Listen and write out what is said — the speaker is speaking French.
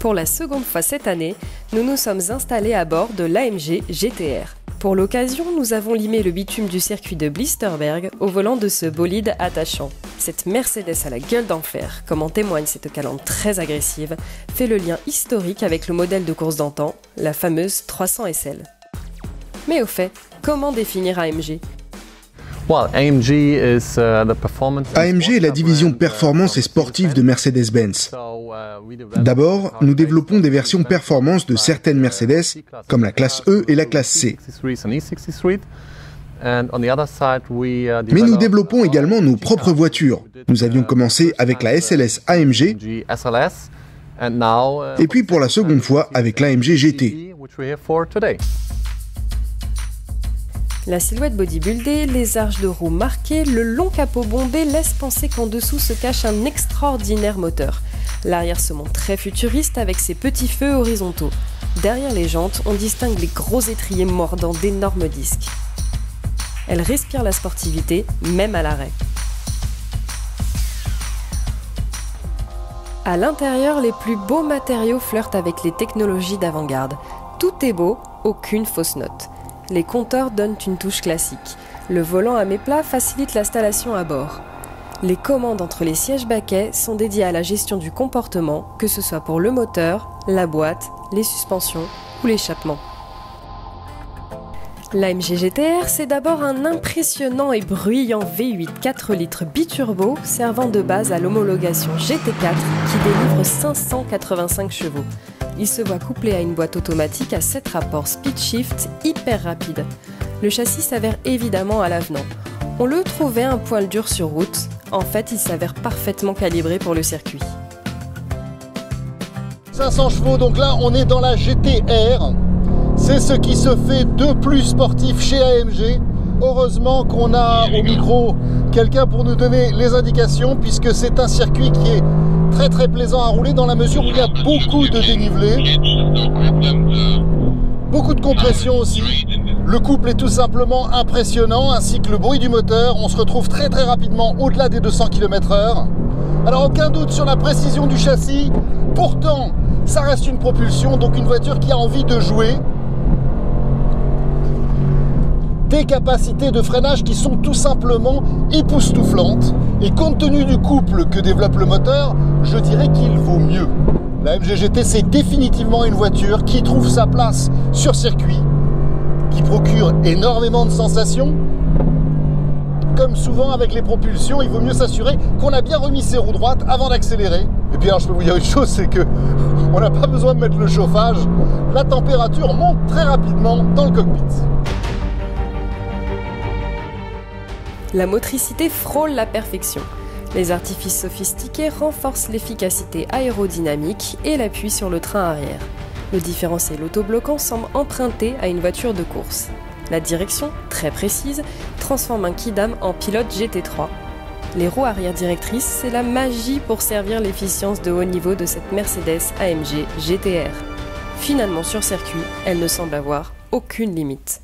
Pour la seconde fois cette année, nous nous sommes installés à bord de l'AMG GT-R. Pour l'occasion, nous avons limé le bitume du circuit de Blisterberg au volant de ce bolide attachant. Cette Mercedes à la gueule d'enfer, comme en témoigne cette calandre très agressive, fait le lien historique avec le modèle de course d'antan, la fameuse 300 SL. Mais au fait, comment définir AMG ? AMG est la division performance et sportive de Mercedes-Benz. D'abord, nous développons des versions performance de certaines Mercedes, comme la classe E et la classe C. Mais Mais nous développons également nos propres voitures. Nous avions commencé avec la SLS AMG, et puis pour la seconde fois avec l'AMG GT. La silhouette bodybuildée, les arches de roues marquées, le long capot bombé laissent penser qu'en dessous se cache un extraordinaire moteur. L'arrière se montre très futuriste avec ses petits feux horizontaux. Derrière les jantes, on distingue les gros étriers mordant d'énormes disques. Elle respire la sportivité, même à l'arrêt. À l'intérieur, les plus beaux matériaux flirtent avec les technologies d'avant-garde. Tout est beau, aucune fausse note. Les compteurs donnent une touche classique. Le volant à méplat facilite l'installation à bord. Les commandes entre les sièges baquets sont dédiées à la gestion du comportement, que ce soit pour le moteur, la boîte, les suspensions ou l'échappement. L'AMG GT-R, c'est d'abord un impressionnant et bruyant V8 4 litres biturbo servant de base à l'homologation GT4 qui délivre 585 chevaux. Il se voit couplé à une boîte automatique à 7 rapports speed shift hyper rapide. Le châssis s'avère évidemment à l'avenant. On le trouvait un poil dur sur route, en fait il s'avère parfaitement calibré pour le circuit. 500 chevaux, donc là on est dans la GT-R. C'est ce qui se fait de plus sportif chez AMG. Heureusement qu'on a au micro quelqu'un pour nous donner les indications, puisque c'est un circuit qui est très plaisant à rouler dans la mesure où il y a beaucoup de dénivelé, beaucoup de compression aussi. Le couple est tout simplement impressionnant, ainsi que le bruit du moteur. On se retrouve très rapidement au-delà des 200 km/h. Alors aucun doute sur la précision du châssis, pourtant ça reste une propulsion, donc une voiture qui a envie de jouer. Des capacités de freinage qui sont tout simplement époustouflantes, et compte tenu du couple que développe le moteur, je dirais qu'il vaut mieux. La AMG GT, c'est définitivement une voiture qui trouve sa place sur circuit, qui procure énormément de sensations. Comme souvent avec les propulsions, il vaut mieux s'assurer qu'on a bien remis ses roues droites avant d'accélérer. Et puis alors je peux vous dire une chose, c'est que on n'a pas besoin de mettre le chauffage, la température monte très rapidement dans le cockpit. La motricité frôle la perfection. Les artifices sophistiqués renforcent l'efficacité aérodynamique et l'appui sur le train arrière. Le différentiel autobloquant semble emprunté à une voiture de course. La direction, très précise, transforme un Quidam en pilote GT3. Les roues arrière directrices, c'est la magie pour servir l'efficience de haut niveau de cette Mercedes AMG GT-R. Finalement sur circuit, elle ne semble avoir aucune limite.